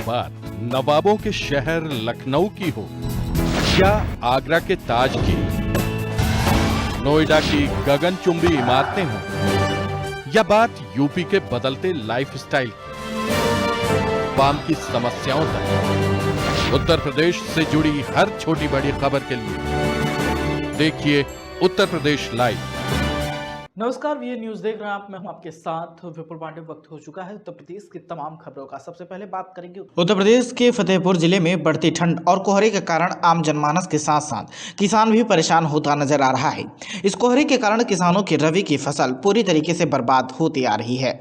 बात नवाबों के शहर लखनऊ की हो या आगरा के ताज की, नोएडा की गगनचुंबी इमारतें हों या बात यूपी के बदलते लाइफस्टाइल की, वाम की समस्याओं तक, उत्तर प्रदेश से जुड़ी हर छोटी बड़ी खबर के लिए देखिए उत्तर प्रदेश लाइव। नमस्कार, वीए न्यूज देख रहे हैं आप। मैं हूं आपके साथ विपुल पांडे। वक्त हो चुका है उत्तर प्रदेश की तमाम खबरों का। सबसे पहले बात करेंगे उत्तर प्रदेश के फतेहपुर जिले में बढ़ती ठंड और कोहरे के कारण आम जनमानस के साथ साथ किसान भी परेशान होता नजर आ रहा है। इस कोहरे के कारण किसानों की रबी की फसल पूरी तरीके से बर्बाद होती आ रही है।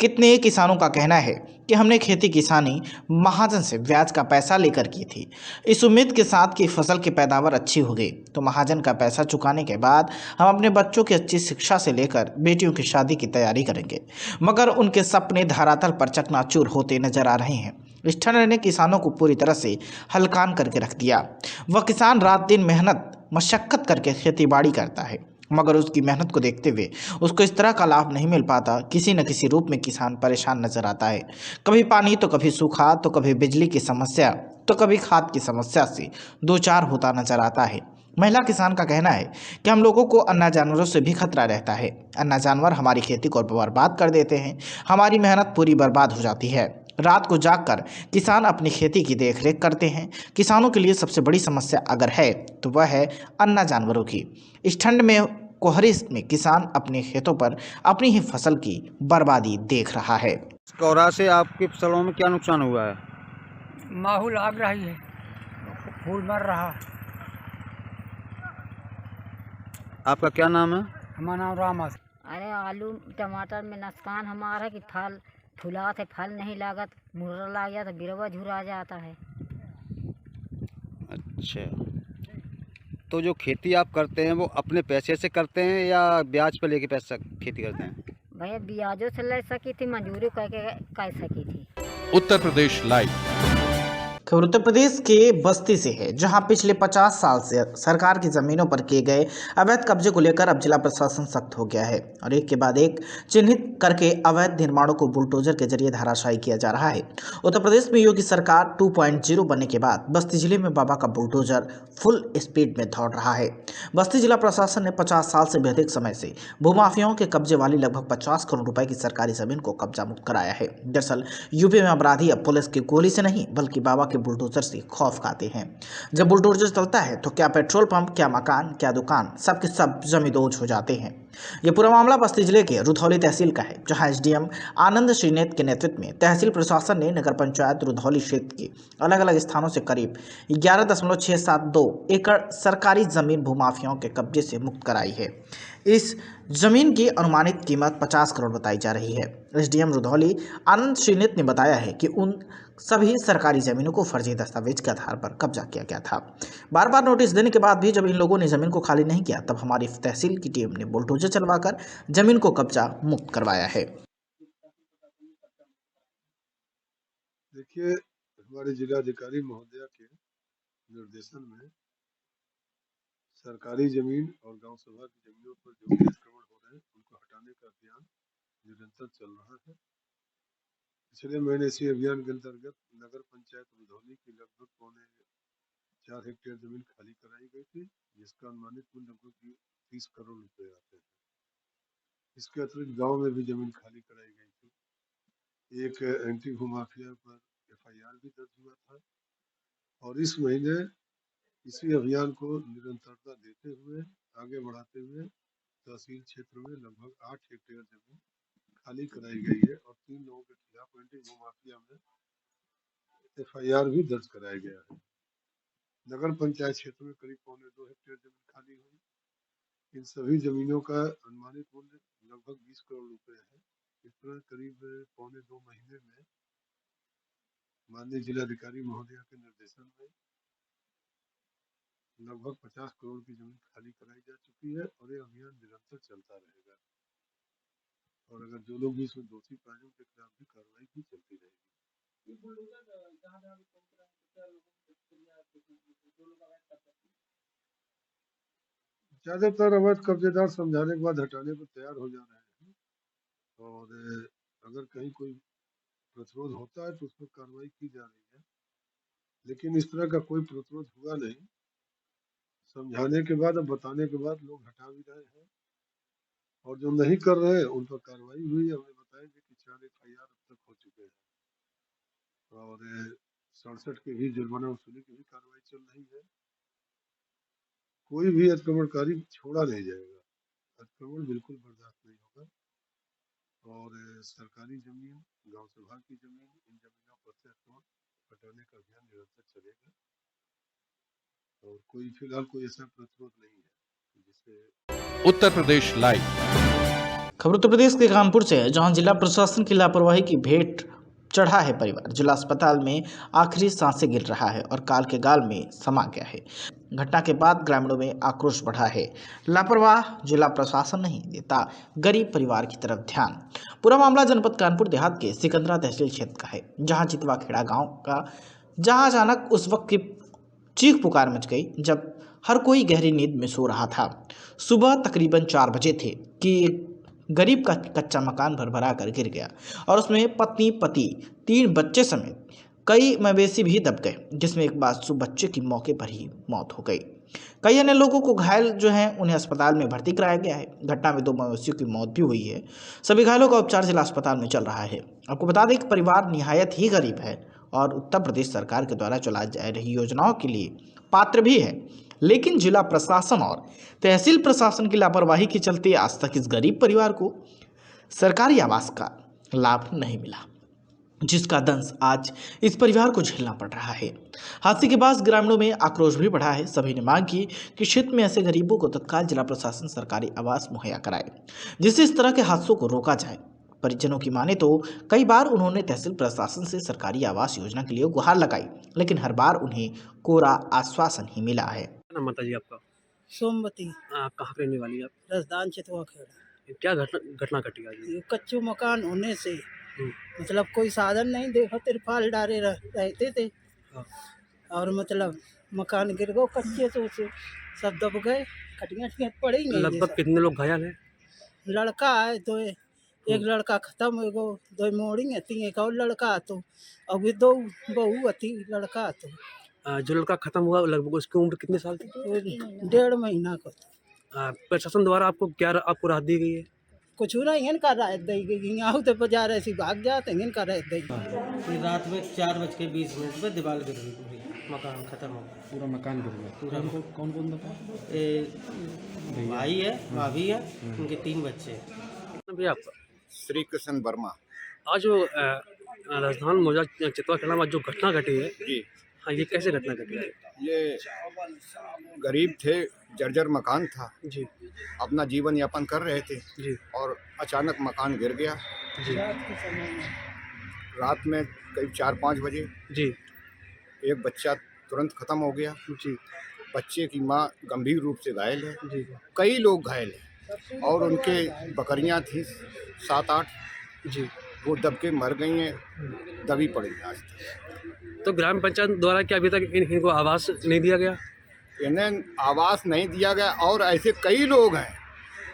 कितने किसानों का कहना है कि हमने खेती किसानी महाजन से ब्याज का पैसा लेकर की थी, इस उम्मीद के साथ कि फसल की पैदावार अच्छी हो गई तो महाजन का पैसा चुकाने के बाद हम अपने बच्चों की अच्छी शिक्षा से लेकर बेटियों की शादी की तैयारी करेंगे, मगर उनके सपने धरातल पर चकनाचूर होते नजर आ रहे हैं। इस ठंड ने किसानों को पूरी तरह से हलकान करके रख दिया। वह किसान रात दिन मेहनत मशक्कत करके खेती बाड़ी करता है, मगर उसकी मेहनत को देखते हुए उसको इस तरह का लाभ नहीं मिल पाता। किसी न किसी रूप में किसान परेशान नजर आता है। कभी पानी तो कभी सूखा, तो कभी बिजली की समस्या, तो कभी खाद की समस्या से दो चार होता नजर आता है। महिला किसान का कहना है कि हम लोगों को अन्य जानवरों से भी खतरा रहता है। अन्य जानवर हमारी खेती को बर्बाद कर देते हैं, हमारी मेहनत पूरी बर्बाद हो जाती है। रात को जागकर किसान अपनी खेती की देखरेख करते हैं। किसानों के लिए सबसे बड़ी समस्या अगर है तो वह है अन्य जानवरों की। इस ठंड में कोहरे में किसान अपने खेतों पर अपनी ही फसल की बर्बादी देख रहा है। कोहरा से आपकी फसलों में क्या नुकसान हुआ है? माहौल आग रही है, फूल मर रहा। आपका क्या नाम है? हमारा नाम रामा। अरे आलू टमाटर में नुकसान हमारा है कि फल फुला थे, फल नहीं लागत, मुर्रा लाग जाता, बिरवा झुरा जाता है। अच्छा, तो जो खेती आप करते हैं वो अपने पैसे से करते हैं या ब्याज पर लेके पैसा खेती करते हैं? भैया ब्याजों से ले सकी थी, मंजूरी कर सकी थी। उत्तर प्रदेश लाइव। खबर उत्तर प्रदेश के बस्ती से है, जहां पिछले 50 साल से सरकार की जमीनों पर किए गए अवैध कब्जे को लेकर अब जिला प्रशासन सख्त हो गया है और एक के बाद एक चिन्हित करके अवैध निर्माणों को बुलडोजर के जरिए धराशायी किया जा रहा है। उत्तर प्रदेश में योगी सरकार 2.0 बनने के बाद बस्ती जिले में बाबा का बुलडोजर फुल स्पीड में दौड़ रहा है। बस्ती जिला प्रशासन ने 50 साल से भी अधिक समय से भूमाफियाओं के कब्जे वाली लगभग 50 करोड़ रुपए की सरकारी जमीन को कब्जा मुक्त कराया है। दरअसल यूपी में अपराधी अब पुलिस की गोली से नहीं बल्कि बाबा के बुलडोजर से खौफ खाते हैं। जब बुलडोजर चलता है तो क्या पेट्रोल पंप, क्या मकान, क्या दुकान, सब के सब जमींदोज हो जाते हैं। यह पूरा मामला बस्ती जिले के रुधौली तहसील का है, जहां एसडीएम आनंद श्रीनेत के नेतृत्व में तहसील प्रशासन ने नगर पंचायत रुधौली क्षेत्र के अलग अलग स्थानों से करीब 11.672 एकड़ सरकारी जमीन भूमाफियाओं के कब्जे से मुक्त कराई है। इस जमीन की अनुमानित कीमत 50 करोड़ बताई जा रही है। एसडीएम रुधौली आनंद श्रीनेत ने बताया है कि उन सभी सरकारी जमीनों को फर्जी दस्तावेज के आधार पर कब्जा किया गया था। बार बार नोटिस देने के बाद भी जब इन लोगों ने जमीन को खाली नहीं किया, तब हमारी तहसील की टीम ने बुलडोजर चलवाकर जमीन को कब्जा मुक्त करवाया है। देखिए, हमारे जिलाधिकारी महोदया के निर्देशन में सरकारी जमीन और गांव सभा की जमीनों पर जो भी अतिक्रमण हो रहे हैं उनको हटाने का अभियान निरंतर चल रहा है। पिछले महीने इसी अभियान के अंतर्गत नगर पंचायत रुधौली की लगभग 4 हेक्टेयर जमीन खाली कराई गई थी, जिसका अनुमानित मूल्य लगभग 30 करोड़ रुपए आते हैं। इसके अतिरिक्त गांव में भी जमीन खाली कराई गई थी। एक एंटी भूमाफिया पर एफआईआर भी दर्ज हुआ था और इस महीने इसी अभियान को निरंतरता देते हुए आगे बढ़ाते हुए तहसील क्षेत्र में लगभग 8 हेक्टेयर जमीन खाली कराई गई है और 3 लोगों के खिलाफ एंटी भूमाफिया में एफआईआर भी दर्ज कराया गया है। नगर पंचायत क्षेत्र में करीब 2.25 हेक्टेयर जमीन खाली हुई। इन सभी जमीनों का अनुमानित मूल्य लगभग 20 करोड़ रुपए है। इस तरह करीब 2.25 महीने में माननीय जिलाधिकारी महोदया के निर्देशन में लगभग 50 करोड़ की जमीन खाली कराई जा चुकी है और ये अभियान निरंतर चलता रहेगा और अगर जो लोग भी इसमें दोषी पाए उनके खिलाफ भी कार्रवाई की चलती रहेगी। ज्यादातर अवैध कब्जेदार समझाने के बाद हटाने को तैयार हो जा रहे हैं और अगर कहीं कोई प्रतिरोध होता है तो उस पर कार्रवाई की जा रही है, लेकिन इस तरह का कोई प्रतिरोध हुआ नहीं। समझाने के बाद, अब बताने के बाद लोग हटा भी रहे हैं, और जो नहीं कर रहे हैं उन पर कार्रवाई हुई। हमें बताएंगे कि 4 FIR अब तक हो चुके हैं, और 67 के भी जुर्माना वसूली की भी कार्रवाई चल रही है। कोई भी अतिक्रमणकारी छोड़ा नहीं जाएगा, अतिक्रमण बिल्कुल बर्दाश्त नहीं होगा, और सरकारी जमीन, गांव सभा की जमीन, इन जमीनों पर से अतिक्रमण हटाने का अभियान निरंतर चलेगा, और कोई फिलहाल कोई ऐसा प्रतिरोध नहीं है जिससे। उत्तर प्रदेश लाइव। खबर उत्तर प्रदेश के कानपुर से है, जहां जिला प्रशासन की लापरवाही की भेंट चढ़ा है परिवार। जिला अस्पताल में आखिरी सांसें गिर रहा है और काल के गाल में समा गया है। घटना के बाद ग्रामीणों में आक्रोश बढ़ा है। लापरवाह जिला प्रशासन नहीं देता गरीब परिवार की तरफ ध्यान। पूरा मामला जनपद कानपुर देहात के सिकंदरा तहसील क्षेत्र का है, जहां चितवा खेड़ा गाँव का, जहां अचानक उस वक्त की चीख पुकार मच गई जब हर कोई गहरी नींद में सो रहा था। सुबह तकरीबन 4 बजे थे कि गरीब का कच्चा मकान भरभरा कर गिर गया और उसमें पत्नी, पति, 3 बच्चे समेत कई मवेशी भी दब गए, जिसमें एक मासूम बच्चे की मौके पर ही मौत हो गई। कई अन्य लोगों को घायल जो हैं उन्हें अस्पताल में भर्ती कराया गया है। घटना में 2 मवेशियों की मौत भी हुई है। सभी घायलों का उपचार जिला अस्पताल में चल रहा है। आपको बता दें कि परिवार निहायत ही गरीब है और उत्तर प्रदेश सरकार के द्वारा चलाई जा रही योजनाओं के लिए पात्र भी है, लेकिन जिला प्रशासन और तहसील प्रशासन की लापरवाही के चलते आज तक इस गरीब परिवार को सरकारी आवास का लाभ नहीं मिला, जिसका दंश आज इस परिवार को झेलना पड़ रहा है। हादसे के बाद ग्रामीणों में आक्रोश भी बढ़ा है। सभी ने मांग की कि क्षेत्र में ऐसे गरीबों को तत्काल जिला प्रशासन सरकारी आवास मुहैया कराए, जिससे इस तरह के हादसों को रोका जाए। परिजनों की माने तो कई बार उन्होंने तहसील प्रशासन से सरकारी आवास योजना के लिए गुहार लगाई, लेकिन हर बार उन्हें कोरा आश्वासन ही मिला है। नाम माता जी आपका? सोमवती, कहाँ के रहने वाली आप? रसदान चितवा खेड़ा। क्या घटना घटी आज? ये कच्चू मकान होने से मतलब कोई साधन नहीं, देखो तिरपाल डाले रहते थे, हाँ। और मतलब मकान गिर गो कच्चे, तो उसे सब दब गए, खटियाँ पड़ेंगे। लगभग कितने लोग घायल हैं? लड़का है तो एक लड़का खत्म, एगो 2 मोड़ी हती, एक और लड़का तो अभी 2 बहू हती लड़का तो। जो लड़का खत्म हुआ लगभग उसकी उम्र कितने साल थी? 1.5 महीना को। प्रशासन द्वारा आपको राहत दी गई है? कुछ नहीं इनका राहत दी गई, यहाँ तो बाजार ऐसी भाग जाते हैं, इनका राहत दी गई। रात में 4:20 पे दीवार गिर गई, पूरी मकान खत्म हो गया। पूरा मकान गिर गया। पूरा कौन कौन था? भाई है, भाभी है, उनके 3 बच्चे हैं। भैया आपका? श्री कृष्ण वर्मा। आज जो राजधान मौजा चितवा खेड़ा में जो घटना घटी है जी, हाँ, ये कैसे घटना घटी है? ये गरीब थे, जर्जर मकान था जी अपना जीवन यापन कर रहे थे जी और अचानक मकान गिर गया। जी रात में करीब 4-5 बजे जी एक बच्चा तुरंत खत्म हो गया। जी बच्चे की माँ गंभीर रूप से घायल है, जी कई लोग घायल हैं और उनके बकरियां थी 7-8, जी वो दब के मर गई हैं, दबी पड़ी हैं आज तक। तो ग्राम पंचायत द्वारा क्या अभी तक इनको आवास नहीं दिया गया? इन्हें आवास नहीं दिया गया और ऐसे कई लोग हैं,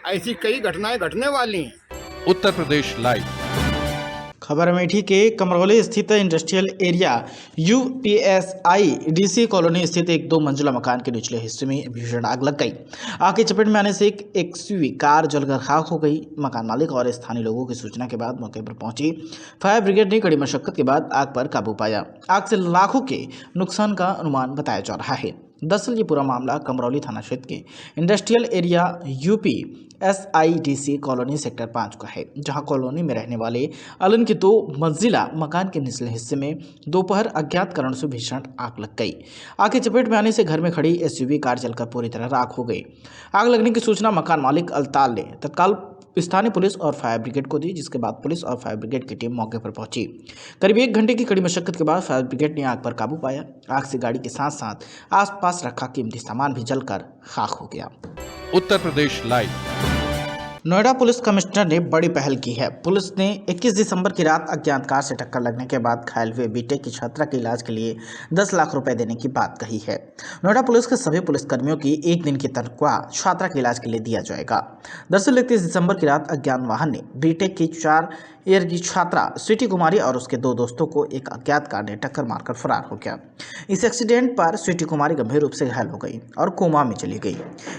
ऐसी कई घटनाएं घटने वाली हैं। उत्तर प्रदेश लाइव। खबर अमेठी के कमरौली स्थित इंडस्ट्रियल एरिया UPSI-DC कॉलोनी स्थित एक 2 मंजिला मकान के निचले हिस्से में भीषण आग लग गई। आग की चपेट में आने से एक XUV कार जलकर खाक हो गई। मकान मालिक और स्थानीय लोगों की सूचना के बाद मौके पर पहुंची फायर ब्रिगेड ने कड़ी मशक्कत के बाद आग पर काबू पाया। आग से लाखों के नुकसान का अनुमान बताया जा रहा है। दरअसल ये पूरा मामला कमरौली थाना क्षेत्र के industrial area UPSI-DC colony sector 5 का है, जहां कॉलोनी में रहने वाले अलन के 2 मंजिला मकान के निचले हिस्से में दोपहर अज्ञात कारणों से भीषण आग लग गई। आग की चपेट में आने से घर में खड़ी SUV कार जलकर पूरी तरह राख हो गई। आग लगने की सूचना मकान मालिक अलताल ने तत्काल स्थानीय पुलिस और फायर ब्रिगेड को दी, जिसके बाद पुलिस और फायर ब्रिगेड की टीम मौके पर पहुंची। करीब 1 घंटे की कड़ी मशक्कत के बाद फायर ब्रिगेड ने आग पर काबू पाया। आग से गाड़ी के साथ साथ आसपास रखा कीमती सामान भी जलकर खाक हो गया। Uttar Pradesh live. Noida police commissioner ने बड़ी पहल की है। पुलिस ने 21 दिसंबर की रात अज्ञात कार से टक्कर लगने के बाद घायल हुए बीटेक की छात्रा के इलाज के लिए 10 लाख रुपए देने की बात कही है। नोएडा पुलिस के सभी पुलिसकर्मियों की एक दिन की तनख्वाह छात्रा के इलाज के लिए दिया जाएगा। दरअसल 31 दिसंबर की रात अज्ञात वाहन ने बीटेक की 4 ईयर की छात्रा स्वीटी कुमारी और उसके 2 दोस्तों को एक अज्ञात कार ने टक्कर मारकर फरार हो गया। इस एक्सीडेंट पर स्वीटी कुमारी गंभीर रूप से घायल हो गई और कोमा में चली गई।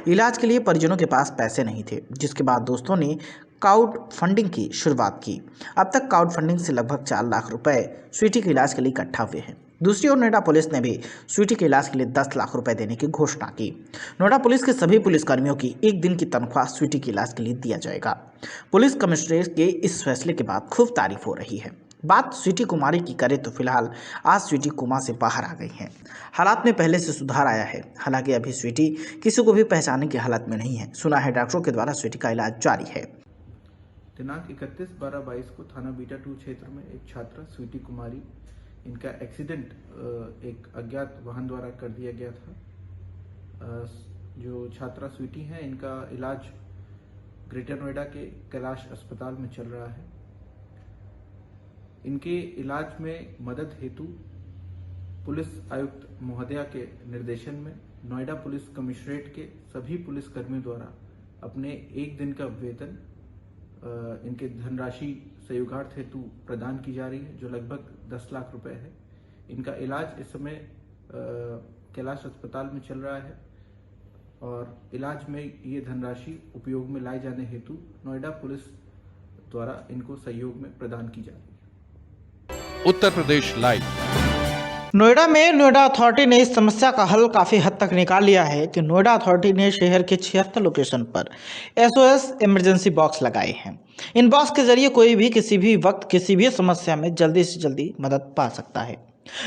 इलाज के लिए परिजनों के पास पैसे नहीं थे, जिसके बाद दोस्तों ने क्राउड फंडिंग की शुरुआत की। अब तक क्राउड फंडिंग से लगभग 4 लाख रुपए स्वीटी के इलाज के लिए इकट्ठा हुए हैं। दूसरी ओर नोएडा पुलिस ने भी स्वीटी के इलाज के लिए 10 लाख रुपए देने की घोषणा की। नोएडा पुलिस के सभी पुलिसकर्मियों की एक दिन की तनख्वाह स्वीटी के इलाज के लिए दिया जाएगा। पुलिस कमिश्नरेट के इस फैसले के बाद खूब तारीफ हो रही है। बात स्वीटी कुमारी की करें तो फिलहाल आज स्वीटी कोमा से बाहर आ गई हैं। हालात में पहले से सुधार आया है। हालांकि अभी स्वीटी किसी को भी पहचानने की हालत में नहीं है। सुना है डॉक्टरों के द्वारा स्वीटी का इलाज जारी है। दिनांक 31/12/22 को थाना बीटा 2 क्षेत्र में एक छात्रा स्वीटी कुमारी, इनका एक्सीडेंट एक अज्ञात वाहन द्वारा कर दिया गया था। जो छात्रा स्वीटी हैं, इनका इलाज ग्रेटर नोएडा के कैलाश अस्पताल में चल रहा है। इनके इलाज में मदद हेतु पुलिस आयुक्त महोदया के निर्देशन में नोएडा पुलिस कमिश्नरेट के सभी पुलिसकर्मियों द्वारा अपने एक दिन का वेतन इनके धनराशि सहयोगार्थ हेतु प्रदान की जा रही है, जो लगभग 10 लाख रुपए है। इनका इलाज इस समय कैलाश अस्पताल में चल रहा है और इलाज में ये धनराशि उपयोग में लाए जाने हेतु नोएडा पुलिस द्वारा इनको सहयोग में प्रदान की जा रही है। उत्तर प्रदेश लाइव। नोएडा में नोएडा अथॉरिटी ने इस समस्या का हल काफ़ी हद तक निकाल लिया है कि नोएडा अथॉरिटी ने शहर के 76 लोकेशन पर SOS इमरजेंसी बॉक्स लगाए हैं। इन बॉक्स के जरिए कोई भी किसी भी वक्त किसी भी समस्या में जल्दी से जल्दी मदद पा सकता है।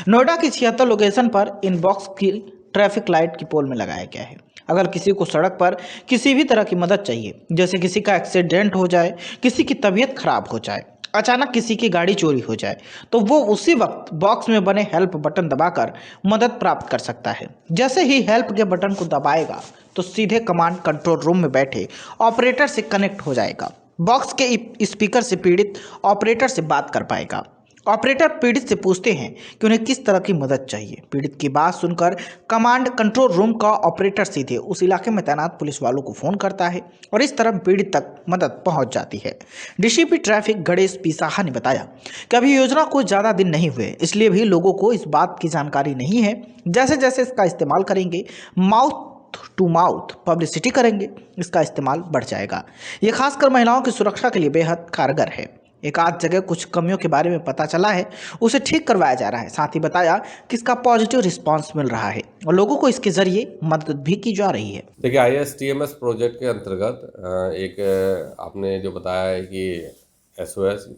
नोएडा की 76 लोकेशन पर इन बॉक्स की ट्रैफिक लाइट की पोल में लगाया गया है। अगर किसी को सड़क पर किसी भी तरह की मदद चाहिए, जैसे किसी का एक्सीडेंट हो जाए, किसी की तबीयत खराब हो जाए, अचानक किसी की गाड़ी चोरी हो जाए, तो वो उसी वक्त बॉक्स में बने हेल्प बटन दबाकर मदद प्राप्त कर सकता है। जैसे ही हेल्प के बटन को दबाएगा तो सीधे कमांड कंट्रोल रूम में बैठे ऑपरेटर से कनेक्ट हो जाएगा। बॉक्स के स्पीकर से पीड़ित ऑपरेटर से बात कर पाएगा। ऑपरेटर पीड़ित से पूछते हैं कि उन्हें किस तरह की मदद चाहिए। पीड़ित की बात सुनकर कमांड कंट्रोल रूम का ऑपरेटर सीधे उस इलाके में तैनात पुलिस वालों को फ़ोन करता है और इस तरह पीड़ित तक मदद पहुंच जाती है। DCP traffic Ganesh P Saha ने बताया कि अभी योजना को ज़्यादा दिन नहीं हुए, इसलिए भी लोगों को इस बात की जानकारी नहीं है। जैसे जैसे इसका इस्तेमाल करेंगे, माउथ टू माउथ पब्लिसिटी करेंगे, इसका इस्तेमाल बढ़ जाएगा। ये खासकर महिलाओं की सुरक्षा के लिए बेहद कारगर है। एक आध जगह कुछ कमियों के बारे में पता चला है, उसे ठीक करवाया जा रहा है। साथ ही बताया कि इसका पॉजिटिव रिस्पांस मिल रहा है और लोगों को इसके जरिए मदद भी की जा रही है। देखिए, ISTMS प्रोजेक्ट के अंतर्गत एक आपने जो बताया है कि SOS,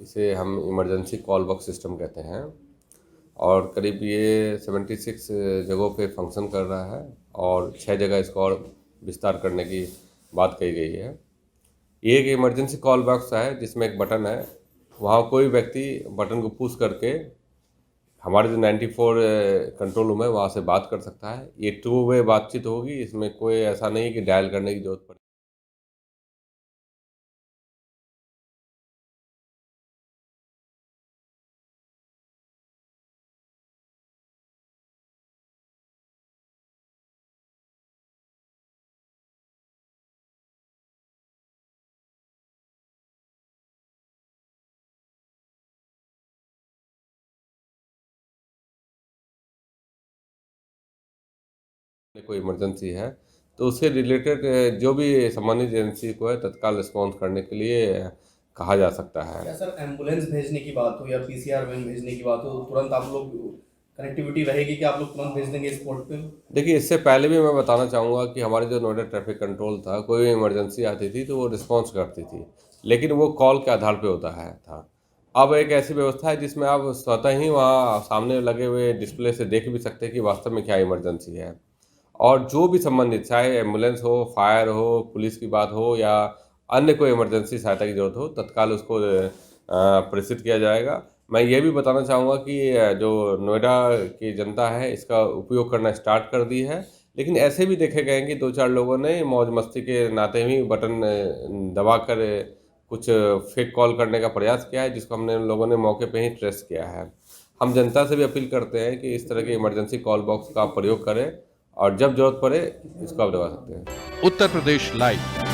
इसे हम इमरजेंसी कॉल बॉक्स सिस्टम कहते हैं और करीब ये 76 जगहों पे फंक्शन कर रहा है और 6 जगह इसको और विस्तार करने की बात कही गई है। ये एक इमरजेंसी कॉल बॉक्स है जिसमें एक बटन है, वहाँ कोई व्यक्ति बटन को पुश करके हमारे जो 94 कंट्रोल रूम है वहाँ से बात कर सकता है। ये 2 वे बातचीत होगी, इसमें कोई ऐसा नहीं कि डायल करने की जरूरत पड़े। कोई इमरजेंसी है तो उससे रिलेटेड जो भी संबंधित एजेंसी को है तत्काल रिस्पॉन्स करने के लिए कहा जा सकता है। क्या सर एम्बुलेंस भेजने की बात हो या PCR वैन भेजने की बात हो, तुरंत आप लोग कनेक्टिविटी रहेगी कि आप लोग तुरंत भेज देंगे स्पॉट पे? देखिए, इससे पहले भी मैं बताना चाहूँगा कि हमारे जो नोएडा ट्रैफिक कंट्रोल था, कोई इमरजेंसी आती थी तो वो रिस्पॉन्स करती थी, लेकिन वो कॉल के आधार पर होता था। अब एक ऐसी व्यवस्था है जिसमें आप स्वतः ही वहाँ सामने लगे हुए डिस्प्ले से देख भी सकते हैं कि वास्तव में क्या इमरजेंसी है और जो भी संबंधित, चाहे एम्बुलेंस हो, फायर हो, पुलिस की बात हो या अन्य कोई इमरजेंसी सहायता की जरूरत हो, तत्काल उसको प्रेषित किया जाएगा। मैं ये भी बताना चाहूँगा कि जो नोएडा की जनता है इसका उपयोग करना स्टार्ट कर दी है, लेकिन ऐसे भी देखे गए हैं कि 2-4 लोगों ने मौज मस्ती के नाते ही बटन दबा कर कुछ फेक कॉल करने का प्रयास किया है, जिसको हमने उन लोगों ने मौके पे ही ट्रेस किया है। हम जनता से भी अपील करते हैं कि इस तरह के इमरजेंसी कॉल बॉक्स का आप प्रयोग करें और जब जरूरत पड़े इसको आप दबा सकते हैं। उत्तर प्रदेश लाइव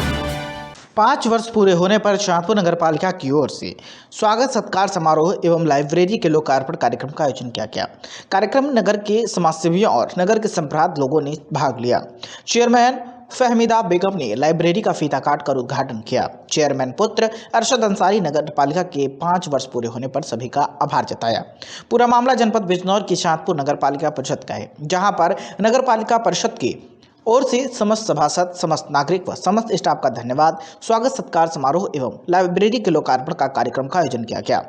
5 वर्ष पूरे होने पर चांदपुर नगर पालिका की ओर से स्वागत सत्कार समारोह एवं लाइब्रेरी के लोकार्पण कार्यक्रम का आयोजन किया गया। कार्यक्रम में नगर के समाजसेवियों और नगर के संप्रांत लोगों ने भाग लिया। चेयरमैन फहमीदा बेगम ने लाइब्रेरी का फीता काटकर उद्घाटन किया। चेयरमैन पुत्र अरशद अंसारी नगर पालिका के 5 वर्ष पूरे होने पर सभी का आभार जताया। पूरा मामला जनपद बिजनौर की चांदपुर नगर पालिका परिषद का है, जहां पर नगर पालिका परिषद की ओर से समस्त सभासद, समस्त नागरिक व समस्त स्टाफ का धन्यवाद। स्वागत सत्कार समारोह एवं लाइब्रेरी के लोकार्पण का कार्यक्रम का आयोजन किया गया।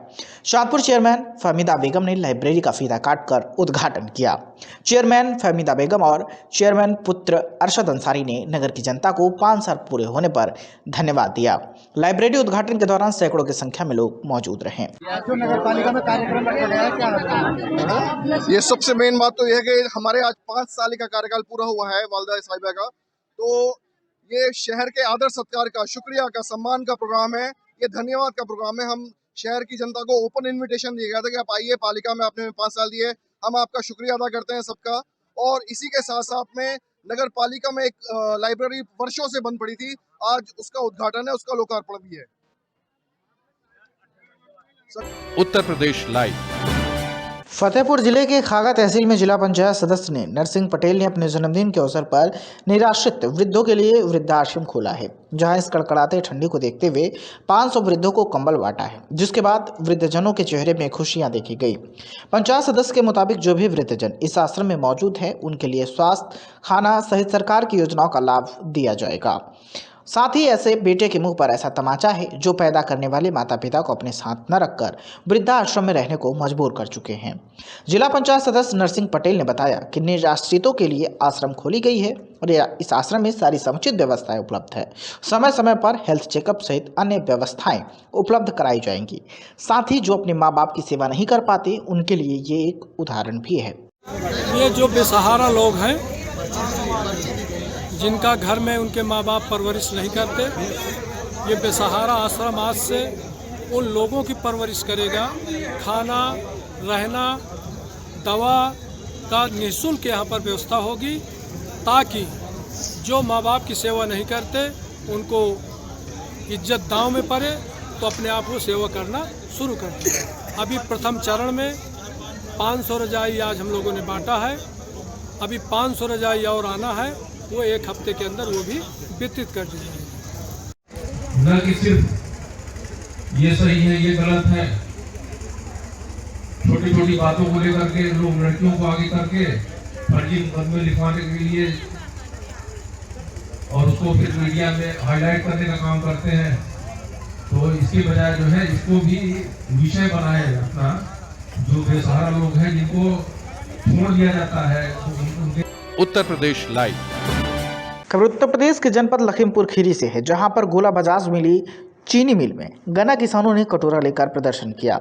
चांदपुर चेयरमैन फहमीदा बेगम ने लाइब्रेरी का फीता काटकर उद्घाटन किया। चेयरमैन फहमीदा बेगम और चेयरमैन पुत्र अरशद अंसारी ने नगर की जनता को 5 साल पूरे होने पर धन्यवाद दिया। लाइब्रेरी उद्घाटन के दौरान सैकड़ों की संख्या में लोग मौजूद रहे। नगर पालिका में कार्यक्रम रखा गया है, क्या ये सबसे मेन बात तो यह है कि हमारे आज 5 साल का कार्यकाल पूरा हुआ है वालदा साहिबा का, तो ये शहर के आदर सत्कार का, शुक्रिया का, सम्मान का प्रोग्राम है, ये धन्यवाद का प्रोग्राम है। हम शहर की जनता को ओपन इनविटेशन दिया गया था कि आप आइए, पालिका में आपने 5 साल दिए, हम आपका शुक्रिया अदा करते हैं सबका। और इसी के साथ साथ में नगर पालिका में एक लाइब्रेरी वर्षों से बंद पड़ी थी, आज उसका उद्घाटन है, उसका लोकार्पण भी है। उत्तर प्रदेश लाइव फतेहपुर जिले के खागा तहसील में जिला पंचायत सदस्य ने नरसिंह पटेल ने अपने जन्मदिन के अवसर पर निराश्रित वृद्धों के लिए वृद्धाश्रम खोला है, जहां इस कड़कड़ाते ठंडी को देखते हुए 500 वृद्धों को कंबल बांटा है, जिसके बाद वृद्धजनों के चेहरे में खुशियां देखी गई। पंचायत सदस्य के मुताबिक जो भी वृद्धजन इस आश्रम में मौजूद है उनके लिए स्वास्थ्य, खाना सहित सरकार की योजनाओं का लाभ दिया जाएगा। साथ ही ऐसे बेटे के मुंह पर ऐसा तमाचा है जो पैदा करने वाले माता पिता को अपने साथ न रखकर वृद्धाश्रम में रहने को मजबूर कर चुके हैं। जिला पंचायत सदस्य नरसिंह पटेल ने बताया कि निराश्रितों के लिए आश्रम खोली गई है और इस आश्रम में सारी समुचित व्यवस्थाएं उपलब्ध है। समय समय पर हेल्थ चेकअप सहित अन्य व्यवस्थाएं उपलब्ध कराई जाएंगी। साथ ही जो अपने माँ बाप की सेवा नहीं कर पाते उनके लिए ये एक उदाहरण भी है। ये जो बेसहारा लोग हैं, जिनका घर में उनके माँ बाप परवरिश नहीं करते, ये बेसहारा आश्रम आज से उन लोगों की परवरिश करेगा। खाना, रहना, दवा का निःशुल्क यहाँ पर व्यवस्था होगी, ताकि जो माँ बाप की सेवा नहीं करते उनको इज्जत दांव में पड़े तो अपने आप को सेवा करना शुरू कर दें। अभी प्रथम चरण में 500 रजाई आज हम लोगों ने बांटा है, अभी 500 रजाई और आना है, वो 1 हफ्ते के अंदर वो भी वितरित कर दी जाएगी। न कि सिर्फ ये सही है ये गलत है, छोटी छोटी बातों को लेकर के लोग लड़कियों को आगे करके फर्जी मुकदमे लिखवाने के लिए और उसको फिर मीडिया में हाईलाइट करने का काम करते हैं। तो इसके बजाय जो है इसको भी विषय बनाए अपना, जो बेसहारा लोग हैं जिनको छोड़ दिया जाता है उनके। उत्तर प्रदेश लाइव खबर उत्तर प्रदेश के जनपद लखीमपुर खीरी से है, जहां पर गोला बाजार मिली चीनी मिल में गन्ना किसानों ने कटोरा लेकर प्रदर्शन किया।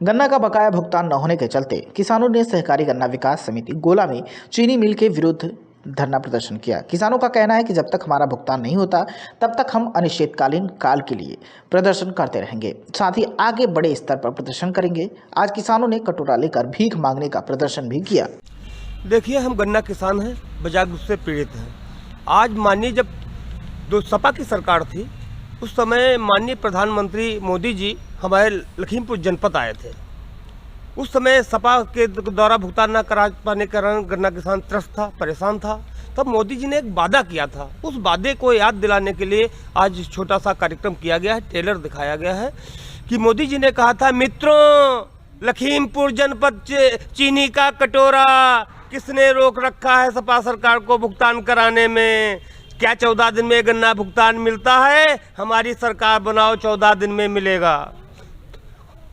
गन्ना का बकाया भुगतान न होने के चलते किसानों ने सहकारी गन्ना विकास समिति गोला में चीनी मिल के विरुद्ध धरना प्रदर्शन किया। किसानों का कहना है कि जब तक हमारा भुगतान नहीं होता तब तक हम अनिश्चितकालीन काल के लिए प्रदर्शन करते रहेंगे, साथ ही आगे बड़े स्तर पर प्रदर्शन करेंगे। आज किसानों ने कटोरा लेकर भीख मांगने का प्रदर्शन भी किया। देखिए, हम गन्ना किसान हैं, बाजार रूप से पीड़ित हैं। आज माननीय जब जो सपा की सरकार थी उस समय माननीय प्रधानमंत्री मोदी जी हमारे लखीमपुर जनपद आए थे। उस समय सपा के द्वारा भुगतान न करा पाने के कारण गन्ना किसान त्रस्त था, परेशान था। तब मोदी जी ने एक वादा किया था, उस वादे को याद दिलाने के लिए आज छोटा सा कार्यक्रम किया गया है, ट्रेलर दिखाया गया है कि मोदी जी ने कहा था, मित्रों लखीमपुर जनपद चीनी का कटोरा किसने रोक रखा है सपा सरकार को भुगतान कराने में? क्या 14 दिन में गन्ना भुगतान मिलता है? हमारी सरकार बनाओ, 14 दिन में मिलेगा।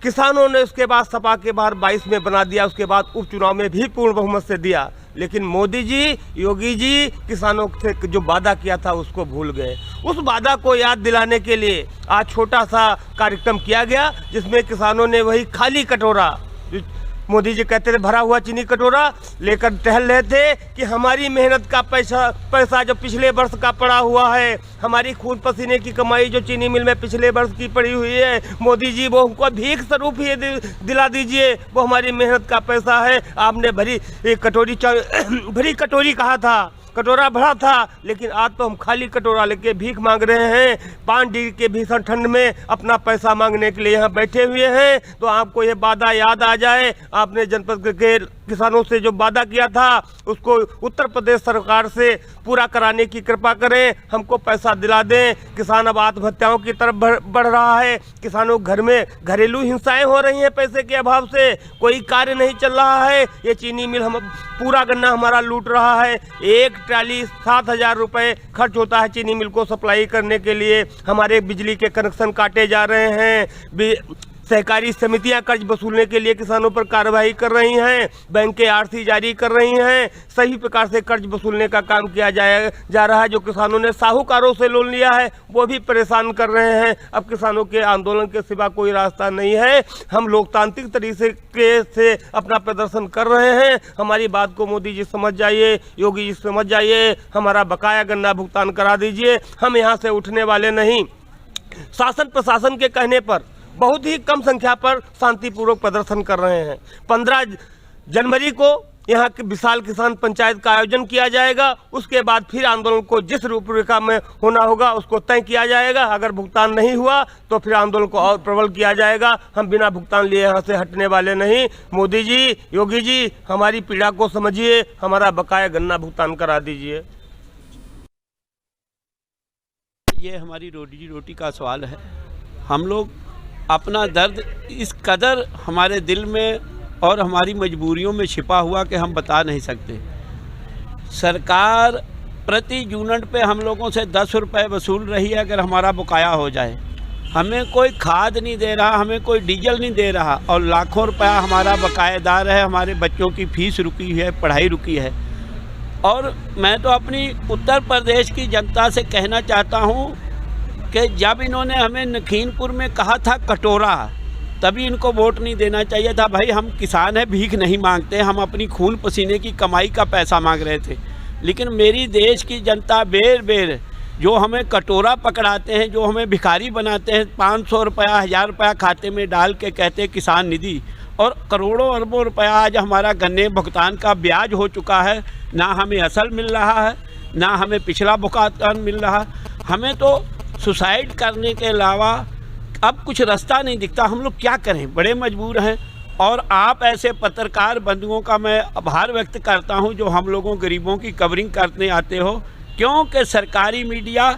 किसानों ने उसके बाद सपा के बाहर 22 में बना दिया, उसके बाद उपचुनाव में भी पूर्ण बहुमत से दिया। लेकिन मोदी जी, योगी जी किसानों से जो वादा किया था उसको भूल गए। उस वादा को याद दिलाने के लिए आज छोटा सा कार्यक्रम किया गया, जिसमें किसानों ने वही खाली कटोरा मोदी जी कहते थे भरा हुआ चीनी कटोरा लेकर टहल रहे थे कि हमारी मेहनत का पैसा जो पिछले वर्ष का पड़ा हुआ है, हमारी खून पसीने की कमाई जो चीनी मिल में पिछले वर्ष की पड़ी हुई है, मोदी जी वो हमको भीख स्वरूप ही दिला दीजिए, वो हमारी मेहनत का पैसा है। आपने भरी कटोरी कहा था, कटोरा भरा था, लेकिन आज तो हम खाली कटोरा लेके भीख मांग रहे हैं। 5 डिग्री के भीषण ठंड में अपना पैसा मांगने के लिए यहाँ बैठे हुए हैं। तो आपको ये वादा याद आ जाए, आपने जनपद के किसानों से जो वादा किया था उसको उत्तर प्रदेश सरकार से पूरा कराने की कृपा करें, हमको पैसा दिला दें। किसान अब आत्महत्याओं की तरफ बढ़ रहा है, किसानों के घर में घरेलू हिंसाएं हो रही हैं पैसे के अभाव से, कोई कार्य नहीं चल रहा है। ये चीनी मिल हम पूरा गन्ना हमारा लूट रहा है। एक ट्राली 7,000 रुपये खर्च होता है चीनी मिल को सप्लाई करने के लिए। हमारे बिजली के कनेक्शन काटे जा रहे हैं, सहकारी समितियां कर्ज वसूलने के लिए किसानों पर कार्रवाई कर रही हैं, बैंकें आरसी जारी कर रही हैं, सही प्रकार से कर्ज वसूलने का काम किया जा रहा है। जो किसानों ने साहूकारों से लोन लिया है वो भी परेशान कर रहे हैं। अब किसानों के आंदोलन के सिवा कोई रास्ता नहीं है। हम लोकतांत्रिक तरीके से अपना प्रदर्शन कर रहे हैं। हमारी बात को मोदी जी समझ जाइए, योगी जी समझ जाइए, हमारा बकाया गन्ना भुगतान करा दीजिए। हम यहाँ से उठने वाले नहीं। शासन प्रशासन के कहने पर बहुत ही कम संख्या पर शांतिपूर्वक प्रदर्शन कर रहे हैं। 15 जनवरी को यहाँ के विशाल किसान पंचायत का आयोजन किया जाएगा। उसके बाद फिर आंदोलन को जिस रूपरेखा में होना होगा उसको तय किया जाएगा। अगर भुगतान नहीं हुआ तो फिर आंदोलन को और प्रबल किया जाएगा। हम बिना भुगतान लिए यहाँ से हटने वाले नहीं। मोदी जी, योगी जी, हमारी पीड़ा को समझिए, हमारा बकाया गन्ना भुगतान करा दीजिए। ये हमारी रोटी का सवाल है। हम लोग अपना दर्द इस कदर हमारे दिल में और हमारी मजबूरियों में छिपा हुआ कि हम बता नहीं सकते। सरकार प्रति यूनिट पे हम लोगों से 10 रुपये वसूल रही है अगर हमारा बकाया हो जाए। हमें कोई खाद नहीं दे रहा, हमें कोई डीजल नहीं दे रहा, और लाखों रुपया हमारा बकायेदार है। हमारे बच्चों की फीस रुकी है, पढ़ाई रुकी है। और मैं तो अपनी उत्तर प्रदेश की जनता से कहना चाहता हूँ कि जब इन्होंने हमें लखीमपुर में कहा था कटोरा, तभी इनको वोट नहीं देना चाहिए था। भाई हम किसान हैं, भीख नहीं मांगते, हम अपनी खून पसीने की कमाई का पैसा मांग रहे थे। लेकिन मेरी देश की जनता बेर जो हमें कटोरा पकड़ाते हैं, जो हमें भिखारी बनाते हैं, 500 रुपया 1000 रुपया खाते में डाल के कहते किसान निधि, और करोड़ों अरबों रुपया आज हमारा गन्ने भुगतान का ब्याज हो चुका है। ना हमें असल मिल रहा है, ना हमें पिछला भुगतान मिल रहा। हमें तो सुसाइड करने के अलावा अब कुछ रास्ता नहीं दिखता। हम लोग क्या करें, बड़े मजबूर हैं। और आप ऐसे पत्रकार बंधुओं का मैं आभार व्यक्त करता हूं जो हम लोगों गरीबों की कवरिंग करने आते हो, क्योंकि सरकारी मीडिया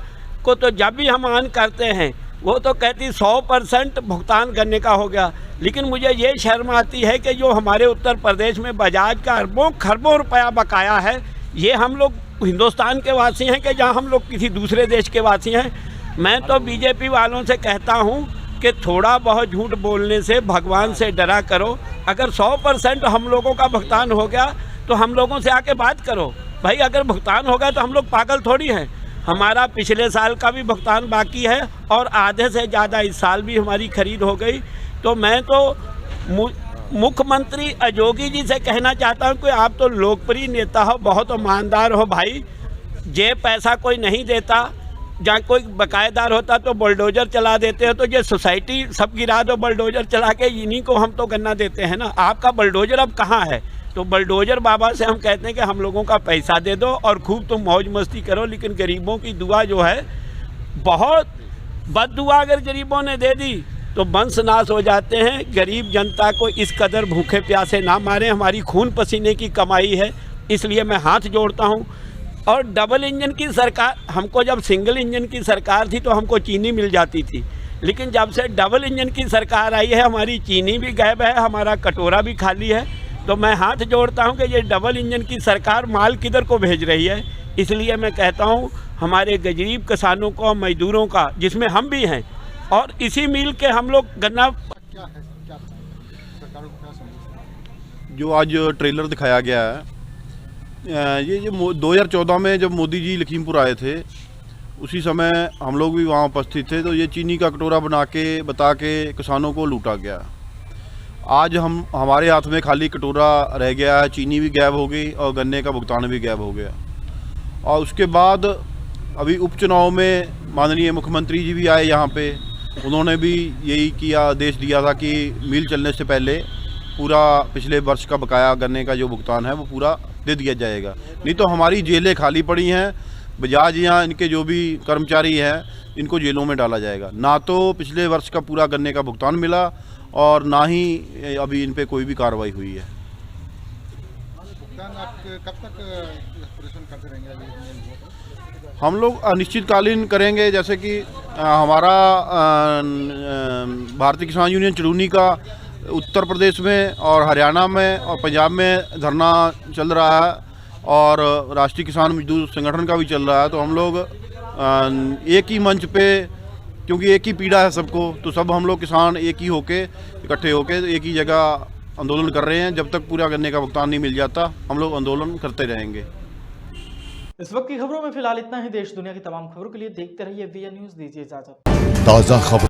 को तो जब भी हम ऑन करते हैं वो तो कहती 100% भुगतान करने का हो गया। लेकिन मुझे ये शर्म आती है कि जो हमारे उत्तर प्रदेश में बजाज का अरबों खरबों रुपया बकाया है, ये हम लोग हिंदुस्तान के वासी हैं कि जहाँ हम लोग किसी दूसरे देश के वासी हैं। मैं तो बीजेपी वालों से कहता हूं कि थोड़ा बहुत झूठ बोलने से भगवान से डरा करो। अगर 100% हम लोगों का भुगतान हो गया तो हम लोगों से आके बात करो। भाई अगर भुगतान हो गया तो हम लोग पागल थोड़ी हैं। हमारा पिछले साल का भी भुगतान बाकी है और आधे से ज़्यादा इस साल भी हमारी खरीद हो गई। तो मैं तो मुख्यमंत्री योगी जी से कहना चाहता हूँ कि आप तो लोकप्रिय नेता हो, बहुत ईमानदार हो भाई। ये पैसा कोई नहीं देता, जहाँ कोई बकायेदार होता तो बुलडोजर चला देते हो, तो ये सोसाइटी सब गिरा दो बुलडोजर चला के, इन्हीं को हम तो गन्ना देते हैं ना। आपका बुलडोजर अब कहाँ है? तो बुलडोजर बाबा से हम कहते हैं कि हम लोगों का पैसा दे दो और खूब तुम मौज मस्ती करो। लेकिन गरीबों की दुआ जो है, बहुत बद दुआ अगर गरीबों ने दे दी तो वंश नाश हो जाते हैं। गरीब जनता को इस कदर भूखे प्यासे ना मारें, हमारी खून पसीने की कमाई है। इसलिए मैं हाथ जोड़ता हूँ। और डबल इंजन की सरकार, हमको जब सिंगल इंजन की सरकार थी तो हमको चीनी मिल जाती थी, लेकिन जब से डबल इंजन की सरकार आई है हमारी चीनी भी गायब है, हमारा कटोरा भी खाली है। तो मैं हाथ जोड़ता हूं कि ये डबल इंजन की सरकार माल किधर को भेज रही है। इसलिए मैं कहता हूं हमारे गरीब किसानों को, मजदूरों का, जिसमें हम भी हैं, और इसी मिल के हम लोग गन्ना। जो आज ट्रेलर दिखाया गया है, ये 2014 में जब मोदी जी लखीमपुर आए थे उसी समय हम लोग भी वहाँ उपस्थित थे। तो ये चीनी का कटोरा बता के किसानों को लूटा गया। आज हमारे हाथ में खाली कटोरा रह गया है, चीनी भी गायब हो गई और गन्ने का भुगतान भी गायब हो गया। और उसके बाद अभी उपचुनाव में माननीय मुख्यमंत्री जी भी आए यहाँ पे, उन्होंने भी यही किया, आदेश दिया था कि मिल चलने से पहले पूरा पिछले वर्ष का बकाया गन्ने का जो भुगतान है वो पूरा दे दिया जाएगा। नहीं तो हमारी जेलें खाली पड़ी हैं, बजाज यहाँ इनके जो भी कर्मचारी हैं इनको जेलों में डाला जाएगा। ना तो पिछले वर्ष का पूरा गन्ने का भुगतान मिला और ना ही अभी इन पे कोई भी कार्रवाई हुई है। कब तक करते रहेंगे? हम लोग अनिश्चितकालीन करेंगे, जैसे कि हमारा भारतीय किसान यूनियन चुरूनी का उत्तर प्रदेश में और हरियाणा में और पंजाब में धरना चल रहा है और राष्ट्रीय किसान मजदूर संगठन का भी चल रहा है। तो हम लोग एक ही मंच पे, क्योंकि एक ही पीड़ा है सबको, तो सब हम लोग किसान एक ही होके इकट्ठे होके एक ही जगह आंदोलन कर रहे हैं। जब तक पूरा गन्ने का भुगतान नहीं मिल जाता हम लोग आंदोलन करते रहेंगे। इस वक्त की खबरों में फिलहाल इतना ही। देश दुनिया की तमाम खबरों के लिए देखते रहिए वीएन न्यूज़। दीजिए इजाजत। ताज़ा खबर